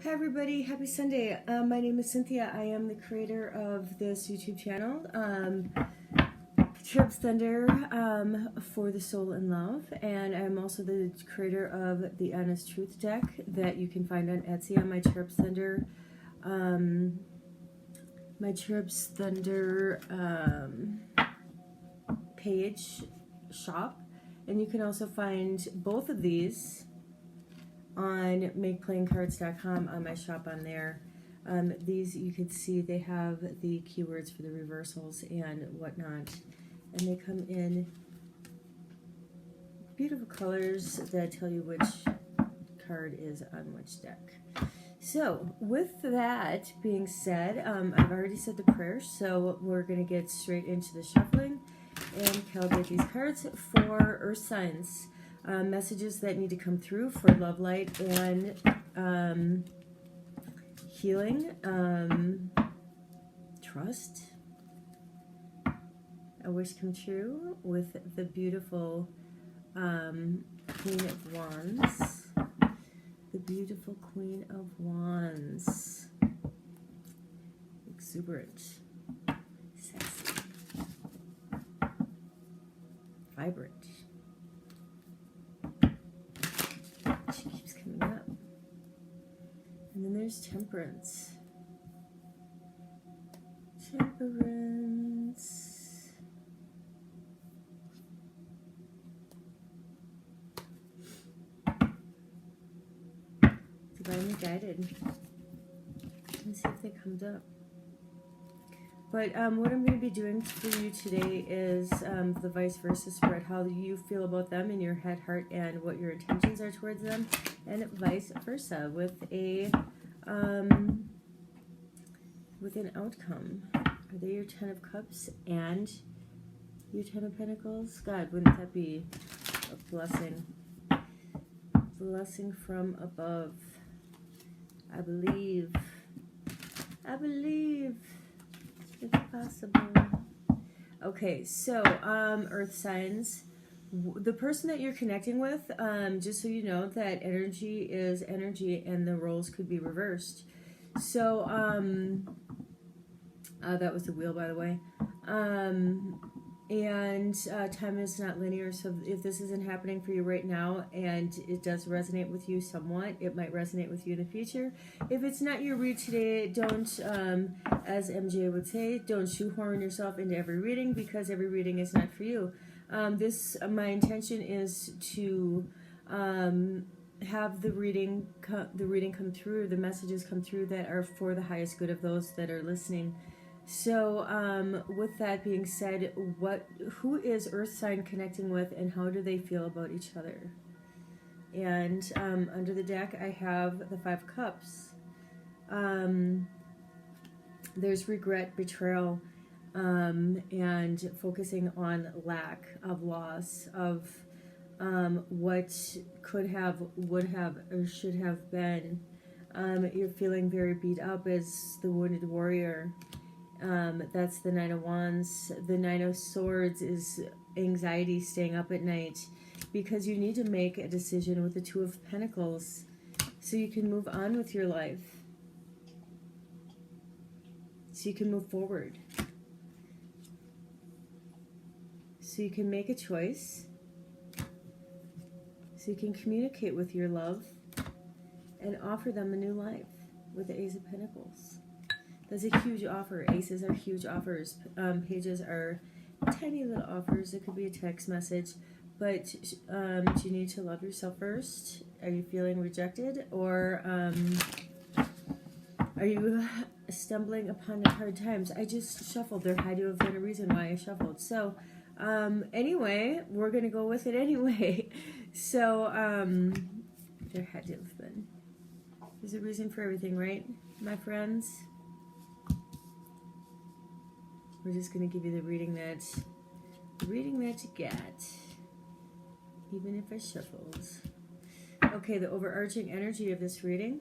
Hi everybody, happy Sunday. My name is Cynthia. I am the creator of this YouTube channel, Cherub Thunder, for the soul in love, and I'm also the creator of the Honest Truth deck that you can find on Etsy on my Cherub Thunder, page shop, and you can also find both of these on makeplayingcards.com on my shop on there. These, you can see they have the keywords for the reversals and whatnot, and they come in beautiful colors that tell you which card is on which deck. So with that being said, I've already said the prayer, so we're going to get straight into the shuffling and calibrate these cards for earth signs. Messages that need to come through for love, light, and healing, trust, a wish come true with the beautiful Queen of Wands. The beautiful Queen of Wands. Exuberant, sexy, vibrant. She keeps coming up. And then there's Temperance. Temperance. Divinely guided. Let's see if they comes up. But what I'm going to be doing for you today is the vice versa spread, how you feel about them in your head, heart, and what your intentions are towards them, and vice versa with an outcome. Are they your Ten of Cups and your Ten of Pentacles? God, wouldn't that be a blessing? Blessing from above. I believe. If possible. Okay, so earth signs. The person that you're connecting with, just so you know, that energy is energy and the roles could be reversed. So that was the wheel, by the way. And time is not linear, so if this isn't happening for you right now and it does resonate with you somewhat, it might resonate with you in the future. If it's not your read today, don't, as MJ would say, don't shoehorn yourself into every reading, because every reading is not for you. My intention is to have the reading come through, the messages come through that are for the highest good of those that are listening. So with that being said, who is earth sign connecting with, and how do they feel about each other? And under the deck I have the Five Cups. There's regret, betrayal, and focusing on lack of loss of what could have, would have, or should have been. You're feeling very beat up as the wounded warrior. That's the Nine of Wands. The Nine of Swords is anxiety, staying up at night, because you need to make a decision with the Two of Pentacles so you can move on with your life, so you can move forward, so you can make a choice, so you can communicate with your love and offer them a new life with the Ace of Pentacles. That's a huge offer. Aces are huge offers. Pages are tiny little offers. It could be a text message. But do you need to love yourself first? Are you feeling rejected? Or are you stumbling upon hard times? I just shuffled. There had to have been a reason why I shuffled. So anyway, we're going to go with it anyway. So there had to have been. There's a reason for everything, right, my friends? We're just going to give you the reading that you get, even if I shuffled. Okay, the overarching energy of this reading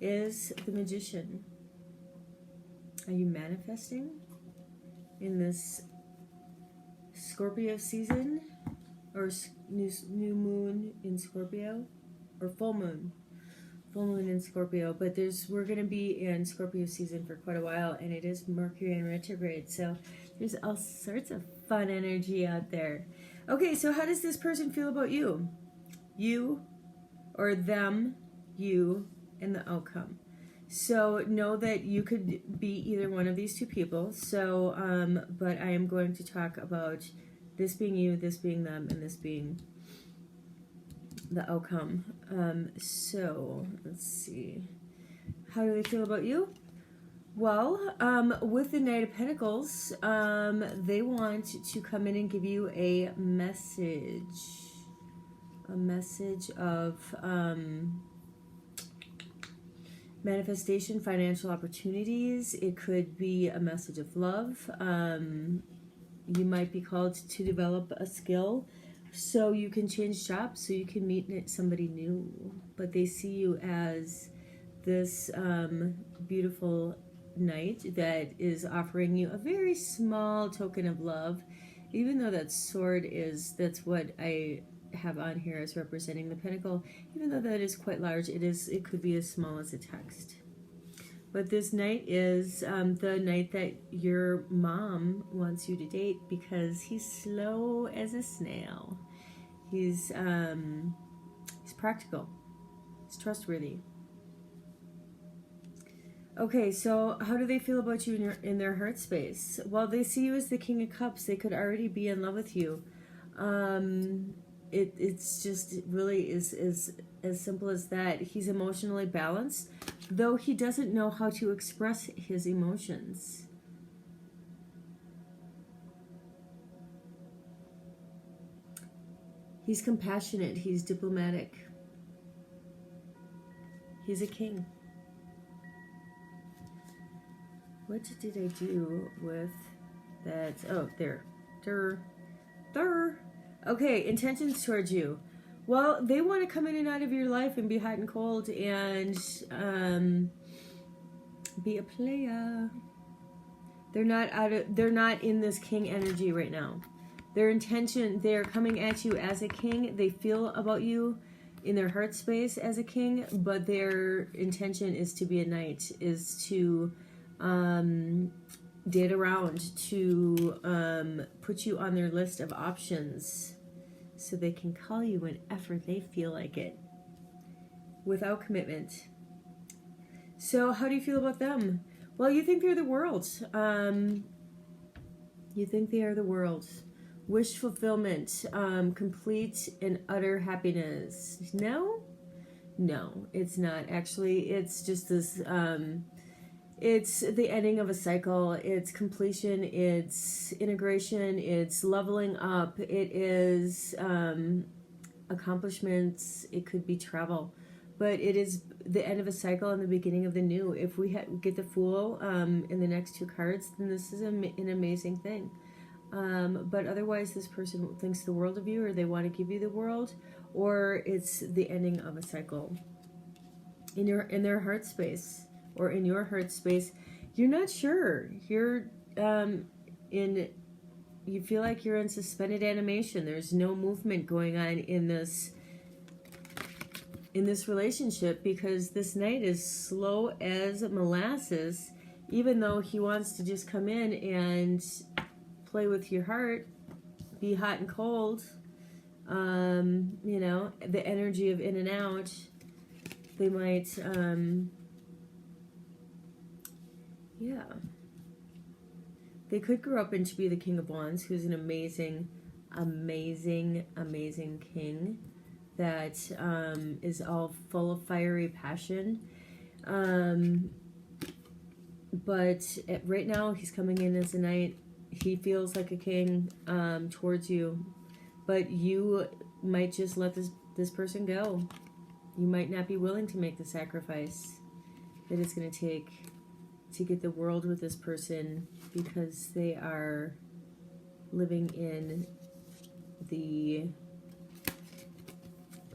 is the Magician. Are you manifesting in this Scorpio season? or new moon in Scorpio, or full moon in Scorpio. But we're going to be in Scorpio season for quite a while, and it is Mercury in retrograde, so there's all sorts of fun energy out there. Okay, so how does this person feel about you? You or them, you, and the outcome. So know that you could be either one of these two people. So, but I am going to talk about this being you, this being them, and this being the outcome. So let's see. How do they feel about you? Well, with the Knight of Pentacles, they want to come in and give you a message of manifestation, financial opportunities. It could be a message of love. You might be called to develop a skill so you can change jobs, so you can meet somebody new. But they see you as this beautiful knight that is offering you a very small token of love, even though that sword that's what I have on here as representing the pentacle. Even though that is quite large, it could be as small as a text. But this knight is the knight that your mom wants you to date because he's slow as a snail. He's practical. He's trustworthy. Okay, so how do they feel about you in their heart space? Well, they see you as the King of Cups. They could already be in love with you. It's just really is as simple as that. He's emotionally balanced, though he doesn't know how to express his emotions. He's compassionate. He's diplomatic. He's a king. What did I do with that? Oh, there. Okay, intentions towards you. Well, they want to come in and out of your life and be hot and cold and be a player. They're not in this king energy right now. Their intention, they're coming at you as a king. They feel about you in their heart space as a king, but their intention is to be a knight, is to date around, to put you on their list of options so they can call you whenever they feel like it without commitment. So how do you feel about them? Well, you think they're the world. You think they are the world. Wish fulfillment, complete and utter happiness. No, it's not. Actually, it's just this it's the ending of a cycle. It's completion. It's integration. It's leveling up. It is accomplishments. It could be travel. But it is the end of a cycle and the beginning of the new. If we get the Fool in the next two cards, then this is an amazing thing. But otherwise, this person thinks the world of you, or they want to give you the world, or it's the ending of a cycle. In their heart space, or in your heart space, you're not sure. You're you feel like you're in suspended animation. There's no movement going on in this relationship because this knight is slow as molasses, even though he wants to just come in and play with your heart, be hot and cold. You know, the energy of in and out. They might yeah. They could grow up into be the King of Wands, who's an amazing king that is all full of fiery passion. But right now, he's coming in as a knight. He feels like a king towards you. But you might just let this person go. You might not be willing to make the sacrifice that it's going to take to get the world with this person, because they are living in the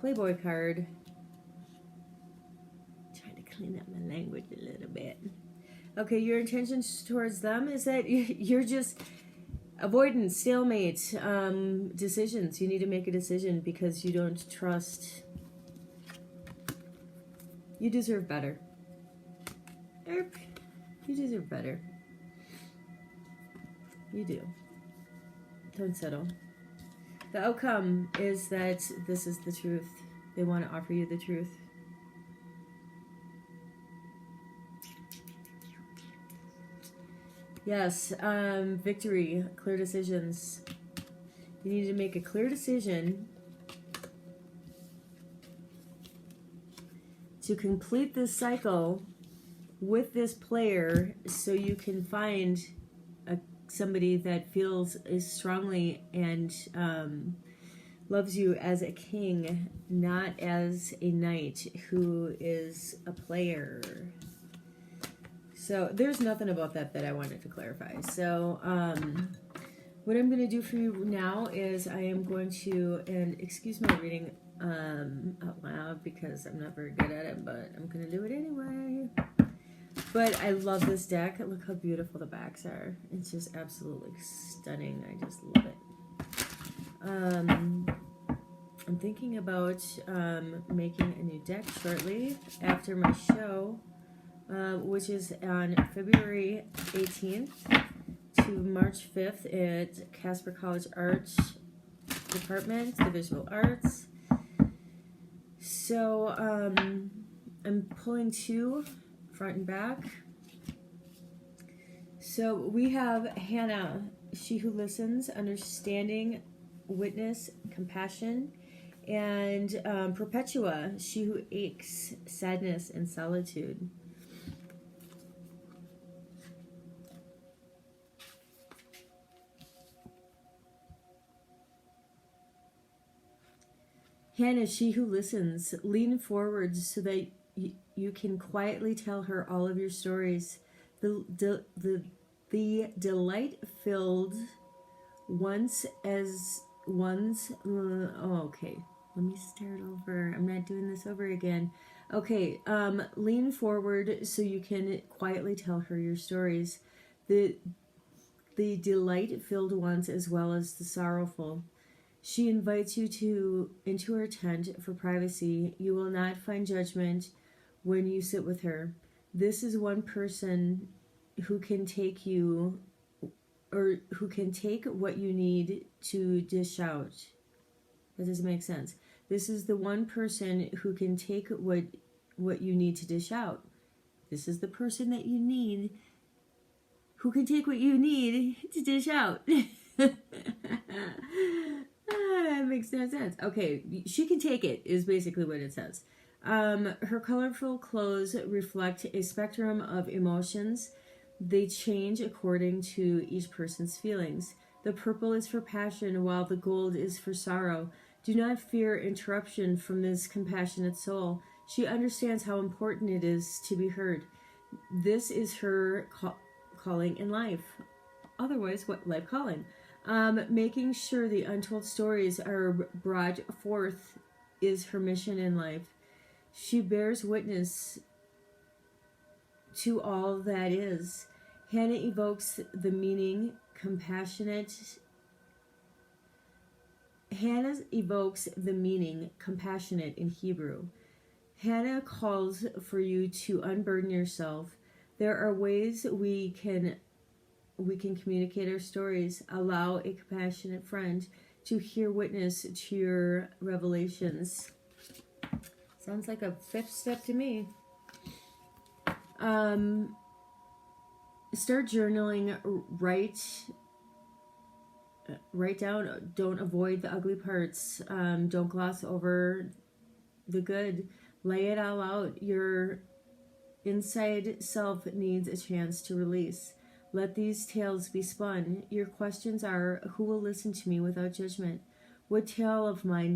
Playboy card. Trying to clean up my language a little bit. Okay, your intentions towards them is that you're just, Avoidance, stalemate, decisions. You need to make a decision because you don't trust. You deserve better. You deserve better. You do. Don't settle. The outcome is that this is the truth. They want to offer you the truth. Yes, victory, clear decisions. You need to make a clear decision to complete this cycle with this player so you can find somebody that feels as strongly and loves you as a king, not as a knight who is a player. So there's nothing about that I wanted to clarify. So what I'm going to do for you now is I am going to, and excuse my reading out loud because I'm not very good at it, but I'm going to do it anyway. But I love this deck. Look how beautiful the backs are. It's just absolutely stunning. I just love it. I'm thinking about making a new deck shortly after my show. Which is on February 18th to March 5th at Casper College Arts Department, the Visual Arts. So I'm pulling two, front and back. So we have Hannah, she who listens, understanding, witness, compassion, and Perpetua, she who aches, sadness, and solitude. Hannah, she who listens, lean forward so that you can quietly tell her all of your stories. The delight-filled once as one's... okay, let me start over. I'm not doing this over again. Okay, lean forward so you can quietly tell her your stories. The delight-filled ones as well as the sorrowful. She invites you into her tent for privacy. You will not find judgment when you sit with her. This is one person who can take you, or who can take what you need to dish out. That doesn't make sense. This is the one person who can take what you need to dish out. This is the person that you need who can take what you need to dish out. That makes no sense. Okay, she can take it, is basically what it says. Her colorful clothes reflect a spectrum of emotions. They change according to each person's feelings. The purple is for passion, while the gold is for sorrow. Do not fear interruption from this compassionate soul. She understands how important it is to be heard. This is her calling in life. Otherwise, what life calling? Making sure the untold stories are brought forth is her mission in life. She bears witness to all that is. Hannah evokes the meaning compassionate. Hannah evokes the meaning compassionate in Hebrew. Hannah calls for you to unburden yourself. There are ways we can communicate our stories. Allow a compassionate friend to hear witness to your revelations. Sounds like a fifth step to me. Start journaling. Write down. Don't avoid the ugly parts. Don't gloss over the good. Lay it all out. Your inside self needs a chance to release. Let these tales be spun. Your questions are, who will listen to me without judgment? What tale of mine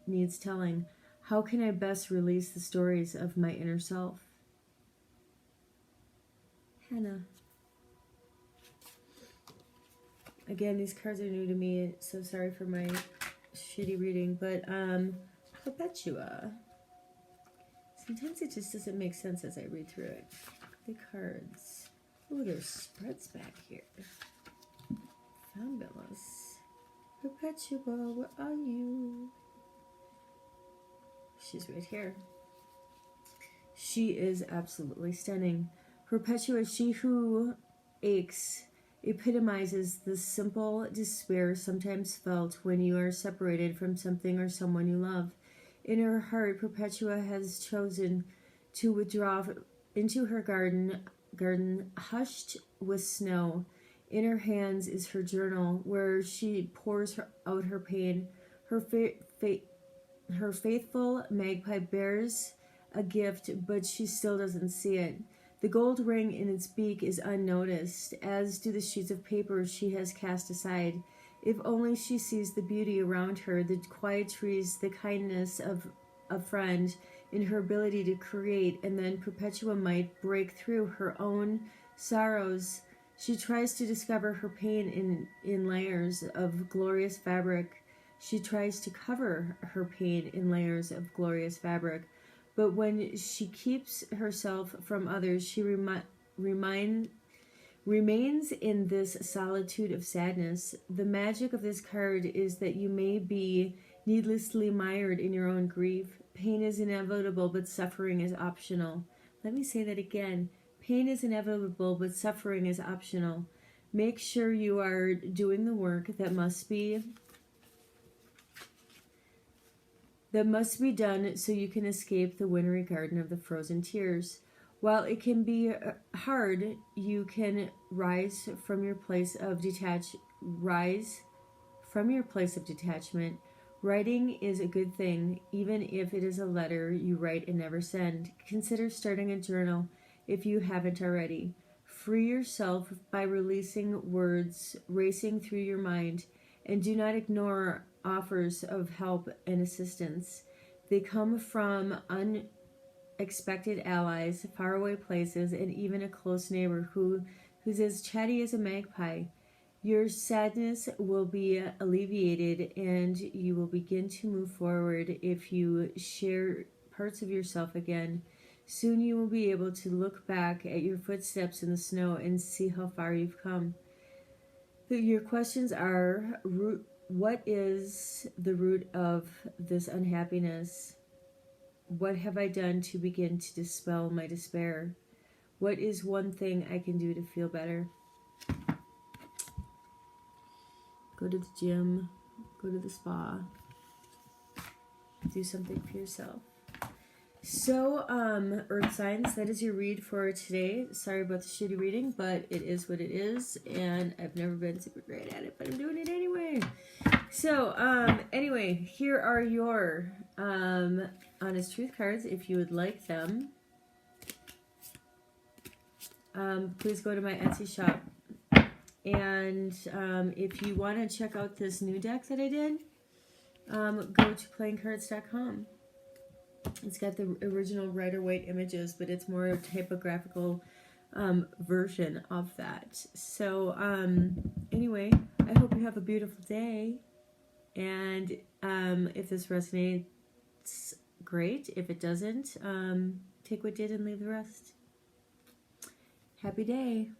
needs telling? How can I best release the stories of my inner self? Hannah. Again, these cards are new to me, so sorry for my shitty reading, but Perpetua. Sometimes it just doesn't make sense as I read through it. The cards. Oh, there's spreads back here. Fabulous. Perpetua, where are you? She's right here. She is absolutely stunning. Perpetua, she who aches, epitomizes the simple despair sometimes felt when you are separated from something or someone you love. In her heart, Perpetua has chosen to withdraw into her garden hushed with snow. In her hands is her journal, where she pours out her pain. Her faithful magpie bears a gift, but she still doesn't see it. The gold ring in its beak is unnoticed, as do the sheets of paper she has cast aside. If only she sees the beauty around her, the quiet trees, the kindness of a friend, in her ability to create, and then Perpetua might break through her own sorrows. She tries to discover her pain in layers of glorious fabric. She tries to cover her pain in layers of glorious fabric. But when she keeps herself from others, she remains in this solitude of sadness. The magic of this card is that you may be needlessly mired in your own grief. Pain is inevitable, but suffering is optional. Let me say that again. Pain is inevitable, but suffering is optional. Make sure you are doing the work that must be done so you can escape the wintry garden of the frozen tears. While it can be hard, you can rise from your place of detachment. Writing is a good thing, even if it is a letter you write and never send. Consider starting a journal if you haven't already. Free yourself by releasing words racing through your mind, and do not ignore offers of help and assistance. They come from unexpected allies, faraway places, and even a close neighbor who's as chatty as a magpie. Your sadness will be alleviated, and you will begin to move forward if you share parts of yourself again. Soon you will be able to look back at your footsteps in the snow and see how far you've come. Your questions are: what is the root of this unhappiness? What have I done to begin to dispel my despair? What is one thing I can do to feel better? Go to the gym, go to the spa, do something for yourself. So, Earth signs, that is your read for today. Sorry about the shitty reading, but it is what it is, and I've never been super great at it, but I'm doing it anyway. So, anyway, here are your Honest Truth cards if you would like them. Please go to my Etsy shop. And if you want to check out this new deck that I did, go to playingcards.com. It's got the original Rider-Waite images, but it's more a typographical version of that. So anyway, I hope you have a beautiful day. And if this resonates, great. If it doesn't, take what did and leave the rest. Happy day.